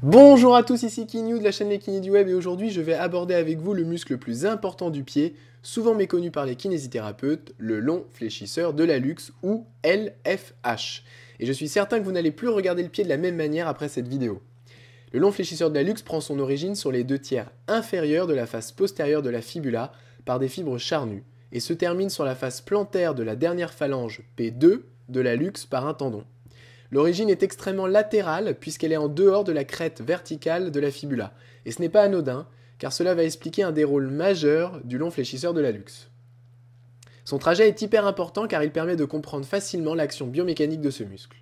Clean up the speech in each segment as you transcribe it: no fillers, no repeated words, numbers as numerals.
Bonjour à tous, ici Kinyu de la chaîne Les Kinés du Web et aujourd'hui je vais aborder avec vous le muscle le plus important du pied, souvent méconnu par les kinésithérapeutes, le long fléchisseur de l'hallux ou LFH. Et je suis certain que vous n'allez plus regarder le pied de la même manière après cette vidéo. Le long fléchisseur de l'hallux prend son origine sur les deux tiers inférieurs de la face postérieure de la fibula par des fibres charnues et se termine sur la face plantaire de la dernière phalange P2 de l'hallux par un tendon. L'origine est extrêmement latérale puisqu'elle est en dehors de la crête verticale de la fibula, et ce n'est pas anodin, car cela va expliquer un des rôles majeurs du long fléchisseur de l'hallux. Son trajet est hyper important car il permet de comprendre facilement l'action biomécanique de ce muscle.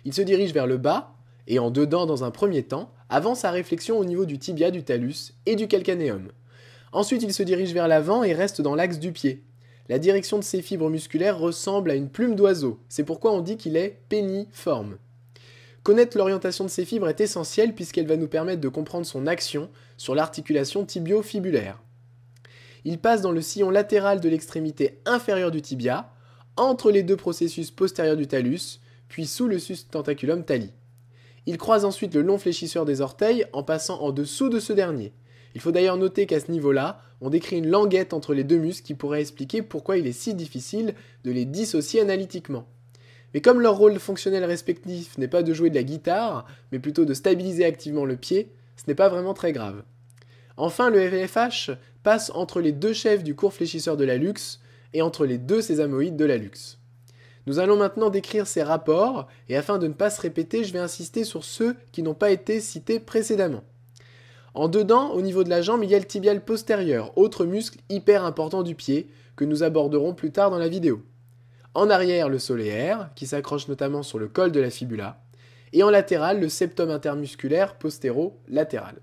Il se dirige vers le bas, et en dedans dans un premier temps, avant sa réflexion au niveau du tibia du talus et du calcanéum. Ensuite il se dirige vers l'avant et reste dans l'axe du pied. La direction de ces fibres musculaires ressemble à une plume d'oiseau, c'est pourquoi on dit qu'il est péniforme. Connaître l'orientation de ces fibres est essentiel puisqu'elle va nous permettre de comprendre son action sur l'articulation tibio-fibulaire. Il passe dans le sillon latéral de l'extrémité inférieure du tibia, entre les deux processus postérieurs du talus, puis sous le sustentaculum tali. Il croise ensuite le long fléchisseur des orteils en passant en dessous de ce dernier. Il faut d'ailleurs noter qu'à ce niveau-là, on décrit une languette entre les deux muscles qui pourrait expliquer pourquoi il est si difficile de les dissocier analytiquement. Mais comme leur rôle fonctionnel respectif n'est pas de jouer de la guitare, mais plutôt de stabiliser activement le pied, ce n'est pas vraiment très grave. Enfin, le LFH passe entre les deux chefs du court fléchisseur de l'hallux et entre les deux sésamoïdes de l'hallux. Nous allons maintenant décrire ces rapports, et afin de ne pas se répéter, je vais insister sur ceux qui n'ont pas été cités précédemment. En dedans, au niveau de la jambe, il y a le tibial postérieur, autre muscle hyper important du pied, que nous aborderons plus tard dans la vidéo. En arrière, le soléaire, qui s'accroche notamment sur le col de la fibula, et en latéral, le septum intermusculaire postéro-latéral.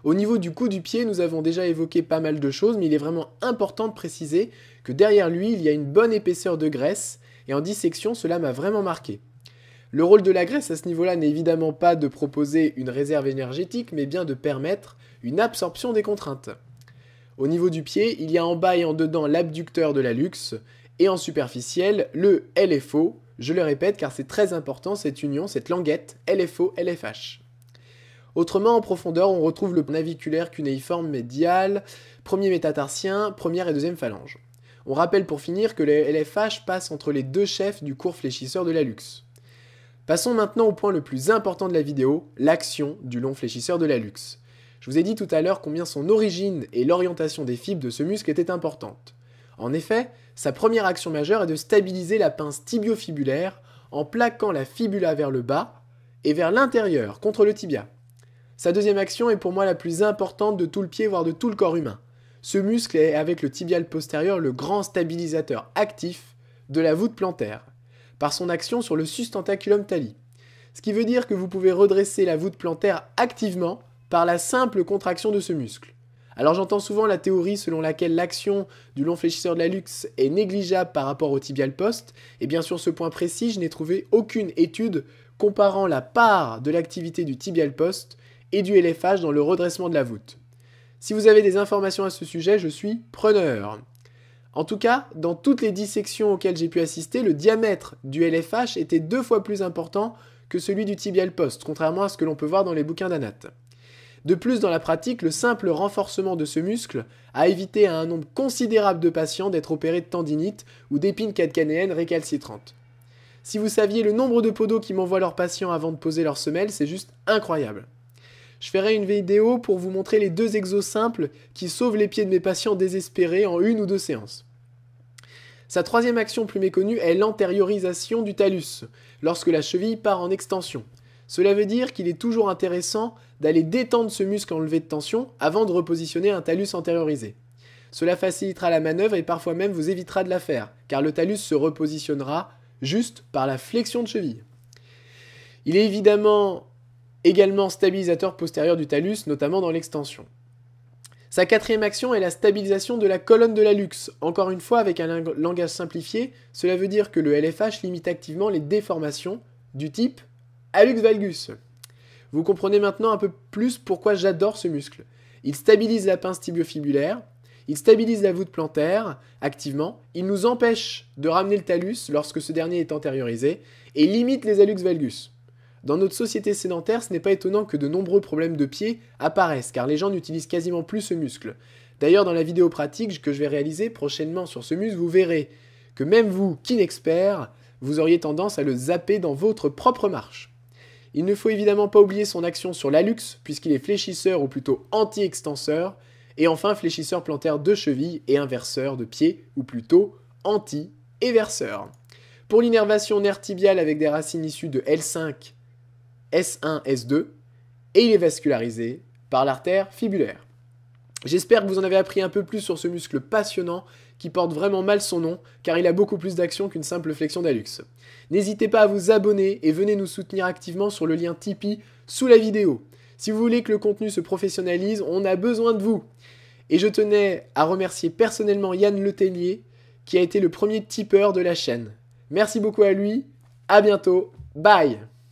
Au niveau du cou du pied, nous avons déjà évoqué pas mal de choses, mais il est vraiment important de préciser que derrière lui, il y a une bonne épaisseur de graisse, et en dissection, cela m'a vraiment marqué. Le rôle de la graisse à ce niveau-là n'est évidemment pas de proposer une réserve énergétique, mais bien de permettre une absorption des contraintes. Au niveau du pied, il y a en bas et en dedans l'abducteur de l'hallux, et en superficiel, le LFO, je le répète car c'est très important cette union, cette languette LFO-LFH. Autrement, en profondeur, on retrouve le naviculaire cunéiforme médial, premier métatarsien, première et deuxième phalange. On rappelle pour finir que le LFH passe entre les deux chefs du court fléchisseur de l'hallux. Passons maintenant au point le plus important de la vidéo, l'action du long fléchisseur de l'hallux. Je vous ai dit tout à l'heure combien son origine et l'orientation des fibres de ce muscle étaient importantes. En effet, sa première action majeure est de stabiliser la pince tibiofibulaire en plaquant la fibula vers le bas et vers l'intérieur contre le tibia. Sa deuxième action est pour moi la plus importante de tout le pied, voire de tout le corps humain. Ce muscle est avec le tibial postérieur le grand stabilisateur actif de la voûte plantaire, par son action sur le sustentaculum tali. Ce qui veut dire que vous pouvez redresser la voûte plantaire activement par la simple contraction de ce muscle. Alors j'entends souvent la théorie selon laquelle l'action du long fléchisseur de l'hallux est négligeable par rapport au tibial post, et bien sur ce point précis, je n'ai trouvé aucune étude comparant la part de l'activité du tibial post et du LFH dans le redressement de la voûte. Si vous avez des informations à ce sujet, je suis preneur. En tout cas, dans toutes les dissections auxquelles j'ai pu assister, le diamètre du LFH était 2 fois plus important que celui du tibial post, contrairement à ce que l'on peut voir dans les bouquins d'anat. De plus, dans la pratique, le simple renforcement de ce muscle a évité à un nombre considérable de patients d'être opérés de tendinite ou d'épines calcanéennes récalcitrantes. Si vous saviez le nombre de podos qui m'envoient leurs patients avant de poser leurs semelles, c'est juste incroyable. Je ferai une vidéo pour vous montrer les 2 exos simples qui sauvent les pieds de mes patients désespérés en 1 ou 2 séances. Sa troisième action plus méconnue est l'antériorisation du talus, lorsque la cheville part en extension. Cela veut dire qu'il est toujours intéressant d'aller détendre ce muscle en levée de tension avant de repositionner un talus antériorisé. Cela facilitera la manœuvre et parfois même vous évitera de la faire, car le talus se repositionnera juste par la flexion de cheville. Il est également stabilisateur postérieur du talus, notamment dans l'extension. Sa quatrième action est la stabilisation de la colonne de l'hallux. Encore une fois, avec un langage simplifié, cela veut dire que le LFH limite activement les déformations du type hallux valgus. Vous comprenez maintenant un peu plus pourquoi j'adore ce muscle. Il stabilise la pince tibiofibulaire, il stabilise la voûte plantaire activement, il nous empêche de ramener le talus lorsque ce dernier est antériorisé, et limite les hallux valgus. Dans notre société sédentaire, ce n'est pas étonnant que de nombreux problèmes de pied apparaissent, car les gens n'utilisent quasiment plus ce muscle. D'ailleurs, dans la vidéo pratique que je vais réaliser prochainement sur ce muscle, vous verrez que même vous, kinexpert, vous auriez tendance à le zapper dans votre propre marche. Il ne faut évidemment pas oublier son action sur l'hallux, puisqu'il est fléchisseur ou plutôt anti-extenseur, et enfin fléchisseur plantaire de cheville et inverseur de pied, ou plutôt anti-éverseur. Pour l'innervation nerf tibiale avec des racines issues de L5, S1, S2, et il est vascularisé par l'artère fibulaire. J'espère que vous en avez appris un peu plus sur ce muscle passionnant qui porte vraiment mal son nom car il a beaucoup plus d'action qu'une simple flexion d'hallux. N'hésitez pas à vous abonner et venez nous soutenir activement sur le lien Tipeee sous la vidéo. Si vous voulez que le contenu se professionnalise, on a besoin de vous. Et je tenais à remercier personnellement Yann Letellier qui a été le premier tipeur de la chaîne. Merci beaucoup à lui, à bientôt, bye!